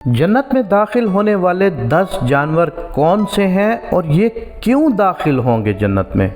جنت میں داخل ہونے والے 10 جانور کون سے ہیں اور یہ کیوں داخل ہوں گے جنت میں؟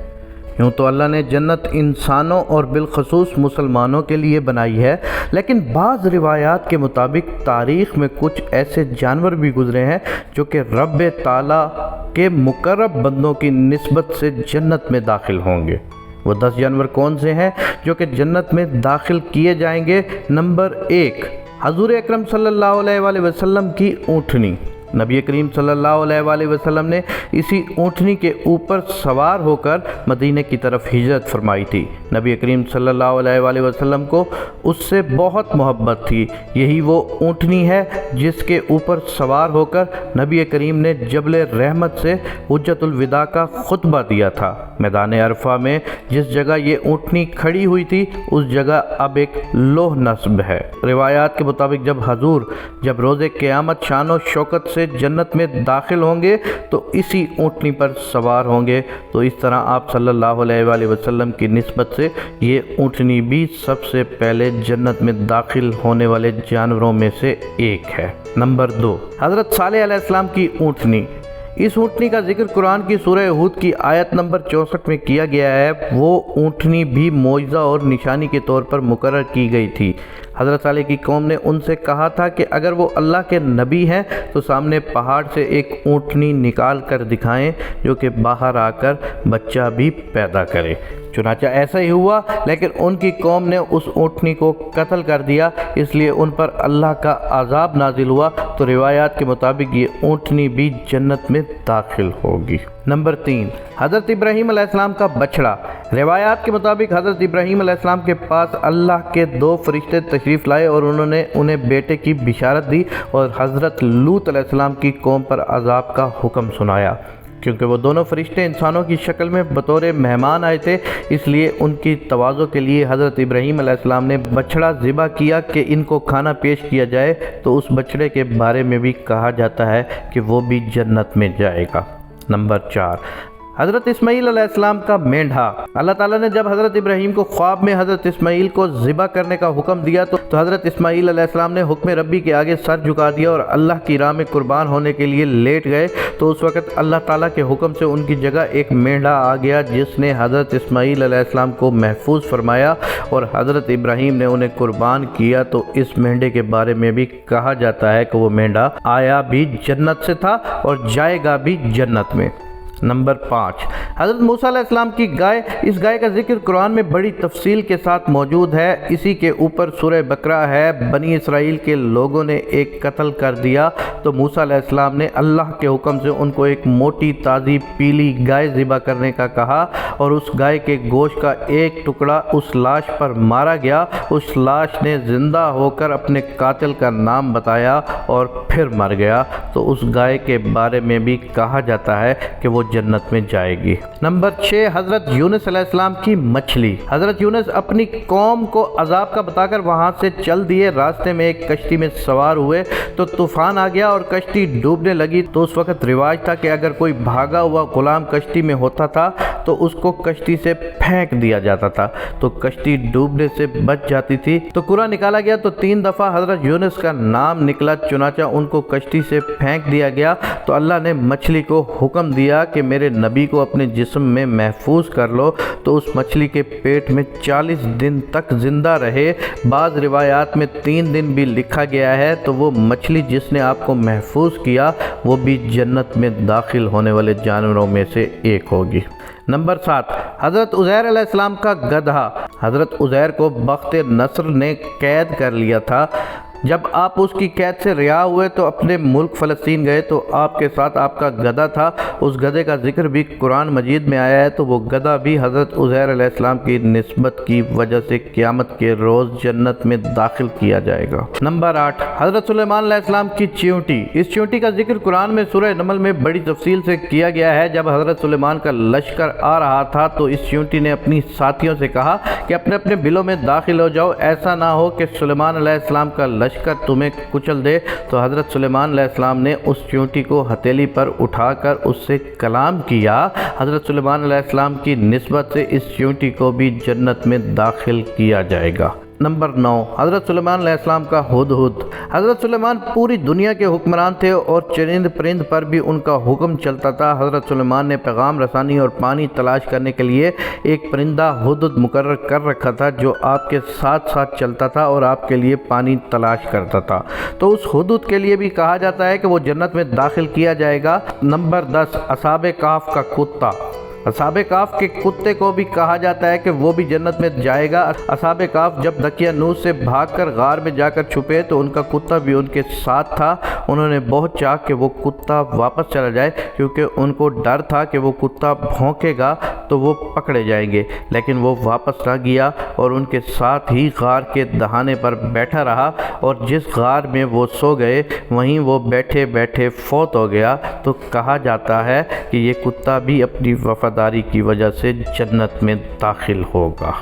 یوں تو اللہ نے جنت انسانوں اور بالخصوص مسلمانوں کے لیے بنائی ہے، لیکن بعض روایات کے مطابق تاریخ میں کچھ ایسے جانور بھی گزرے ہیں جو کہ رب تعالیٰ کے مقرب بندوں کی نسبت سے جنت میں داخل ہوں گے۔ وہ 10 جانور کون سے ہیں جو کہ جنت میں داخل کیے جائیں گے؟ نمبر 1، حضور اکرم صلی اللہ علیہ وآلہ وسلم کی اونٹنی۔ نبی کریم صلی اللہ علیہ وآلہ وسلم نے اسی اونٹنی کے اوپر سوار ہو کر مدینہ کی طرف ہجرت فرمائی تھی۔ نبی کریم صلی اللہ علیہ وآلہ وسلم کو اس سے بہت محبت تھی۔ یہی وہ اونٹنی ہے جس کے اوپر سوار ہو کر نبی کریم نے جبل رحمت سے حجۃ الوداع کا خطبہ دیا تھا۔ میدان عرفہ میں جس جگہ یہ اونٹنی کھڑی ہوئی تھی اس جگہ اب ایک لوح نصب ہے۔ روایات کے مطابق جب روز قیامت شان و شوکت سے جنت میں داخل ہوں گے تو اسی اونٹنی پر سوار ہوں گے، تو اس طرح آپ صلی اللہ علیہ وآلہ وسلم کی نسبت سے یہ اونٹنی بھی سب سے پہلے جنت میں داخل ہونے والے جانوروں میں سے ایک ہے۔ نمبر 2، حضرت صالح علیہ السلام کی اونٹنی۔ اس اونٹنی کا ذکر قرآن کی سورہ ہود کی آیت نمبر 64 میں کیا گیا ہے۔ وہ اونٹنی بھی معجزہ اور نشانی کے طور پر مقرر کی گئی تھی۔ حضرت صالح کی قوم نے ان سے کہا تھا کہ اگر وہ اللہ کے نبی ہیں تو سامنے پہاڑ سے ایک اونٹنی نکال کر دکھائیں جو کہ باہر آ کر بچہ بھی پیدا کرے۔ چنانچہ ایسا ہی ہوا، لیکن ان کی قوم نے اس اونٹنی کو قتل کر دیا، اس لیے ان پر اللہ کا عذاب نازل ہوا، تو روایات کے مطابق یہ اونٹنی بھی جنت میں داخل ہوگی۔ نمبر 3، حضرت ابراہیم علیہ السلام کا بچڑا۔ روایات کے مطابق حضرت ابراہیم علیہ السلام کے پاس اللہ کے 2 فرشتے تشریف لائے اور انہوں نے انہیں بیٹے کی بشارت دی اور حضرت لوط علیہ السلام کی قوم پر عذاب کا حکم سنایا۔ کیونکہ وہ دونوں فرشتے انسانوں کی شکل میں بطور مہمان آئے تھے، اس لیے ان کی تواضع کے لیے حضرت ابراہیم علیہ السلام نے بچڑا ذبح کیا کہ ان کو کھانا پیش کیا جائے، تو اس بچڑے کے بارے میں بھی کہا جاتا ہے کہ وہ بھی جنت میں جائے گا۔ نمبر 4، حضرت اسماعیل علیہ السلام کا مینڈھا۔ اللہ تعالیٰ نے جب حضرت ابراہیم کو خواب میں حضرت اسماعیل کو ذبح کرنے کا حکم دیا تو حضرت اسماعیل علیہ السلام نے حکم ربی کے آگے سر جھکا دیا اور اللہ کی راہ میں قربان ہونے کے لیے لیٹ گئے، تو اس وقت اللہ تعالیٰ کے حکم سے ان کی جگہ ایک مینڈھا آ گیا جس نے حضرت اسماعیل علیہ السلام کو محفوظ فرمایا اور حضرت ابراہیم نے انہیں قربان کیا۔ تو اس مینڈھے کے بارے میں بھی کہا جاتا ہے کہ وہ مینڈھا آیا بھی جنت سے تھا اور جائے گا بھی جنت میں۔ نمبر 5، حضرت موسیٰ علیہ السلام کی گائے۔ اس گائے کا ذکر قرآن میں بڑی تفصیل کے ساتھ موجود ہے۔ اسی کے اوپر سورہ بقرہ ہے۔ بنی اسرائیل کے لوگوں نے ایک قتل کر دیا تو موسیٰ علیہ السلام نے اللہ کے حکم سے ان کو ایک موٹی تازی پیلی گائے ذبح کرنے کا کہا اور اس گائے کے گوشت کا ایک ٹکڑا اس لاش پر مارا گیا۔ اس لاش نے زندہ ہو کر اپنے قاتل کا نام بتایا اور پھر مر گیا، تو اس گائے کے بارے میں بھی کہا جاتا ہے کہ وہ جنت میں جائے گی۔ نمبر 6، حضرت یونس علیہ السلام کی مچھلی۔ حضرت یونس اپنی قوم کو عذاب کا بتا کر وہاں سے چل دیے۔ راستے میں ایک کشتی میں سوار ہوئے تو طوفان آ گیا اور کشتی ڈوبنے لگی، تو اس وقت رواج تھا کہ اگر کوئی بھاگا ہوا غلام کشتی میں ہوتا تھا تو اس کو کشتی سے پھینک دیا جاتا تھا، تو کشتی ڈوبنے سے بچ جاتی تھی۔ تو قرآن نکالا گیا تو 3 دفعہ حضرت یونس کا نام نکلا، چنانچہ ان کو کشتی سے پھینک دیا گیا۔ تو اللہ نے مچھلی کو حکم دیا کہ میرے نبی کو اپنے جسم میں محفوظ کر لو، تو اس مچھلی کے پیٹ میں 40 دن تک زندہ رہے۔ بعض روایات میں 3 دن بھی لکھا گیا ہے۔ تو وہ مچھلی جس نے آپ کو محفوظ کیا وہ بھی جنت میں داخل ہونے والے جانوروں میں سے ایک ہوگی۔ نمبر 7، حضرت عزیر علیہ السلام کا گدھا۔ حضرت عزیر کو بخت نصر نے قید کر لیا تھا۔ جب آپ اس کی قید سے رہا ہوئے تو اپنے ملک فلسطین گئے، تو آپ کے ساتھ آپ کا گدھا تھا۔ اس گدھے کا ذکر بھی قرآن مجید میں آیا ہے، تو وہ گدھا بھی حضرت عزیر علیہ السلام کی نسبت کی وجہ سے قیامت کے روز جنت میں داخل کیا جائے گا۔ نمبر 8، حضرت سلیمان علیہ السلام کی چیونٹی۔ اس چیونٹی کا ذکر قرآن میں سورہ نمل میں بڑی تفصیل سے کیا گیا ہے۔ جب حضرت سلیمان کا لشکر آ رہا تھا تو اس چیونٹی نے اپنی ساتھیوں سے کہا کہ اپنے اپنے بلوں میں داخل ہو جاؤ، ایسا نہ ہو کہ سلیمان علیہ السلام کا لشکر تمہیں کچل دے۔ تو حضرت سلیمان علیہ السلام نے اس چیونٹی کو ہتھیلی پر اٹھا کر اس سے کلام کیا۔ حضرت سلیمان علیہ السلام کی نسبت سے اس چیونٹی کو بھی جنت میں داخل کیا جائے گا۔ نمبر 9، حضرت سلیمان علیہ السلام کا ہدہد۔ حضرت سلیمان پوری دنیا کے حکمران تھے اور چرند پرند پر بھی ان کا حکم چلتا تھا۔ حضرت سلیمان نے پیغام رسانی اور پانی تلاش کرنے کے لیے ایک پرندہ ہدہد مقرر کر رکھا تھا جو آپ کے ساتھ ساتھ چلتا تھا اور آپ کے لیے پانی تلاش کرتا تھا۔ تو اس ہدہد کے لیے بھی کہا جاتا ہے کہ وہ جنت میں داخل کیا جائے گا۔ نمبر 10، اصحاب کہف کا کتا۔ اصحاب کہف کے کتے کو بھی کہا جاتا ہے کہ وہ بھی جنت میں جائے گا۔ اصحاب کہف جب دقیانوس سے بھاگ کر غار میں جا کر چھپے تو ان کا کتا بھی ان کے ساتھ تھا۔ انہوں نے بہت چاہا کہ وہ کتا واپس چلا جائے کیونکہ ان کو ڈر تھا کہ وہ کتا بھونکے گا تو وہ پکڑے جائیں گے، لیکن وہ واپس نہ گیا اور ان کے ساتھ ہی غار کے دہانے پر بیٹھا رہا، اور جس غار میں وہ سو گئے وہیں وہ بیٹھے بیٹھے فوت ہو گیا۔ تو کہا جاتا ہے کہ یہ کتا بھی اپنی وفاداری کی وجہ سے جنت میں داخل ہوگا۔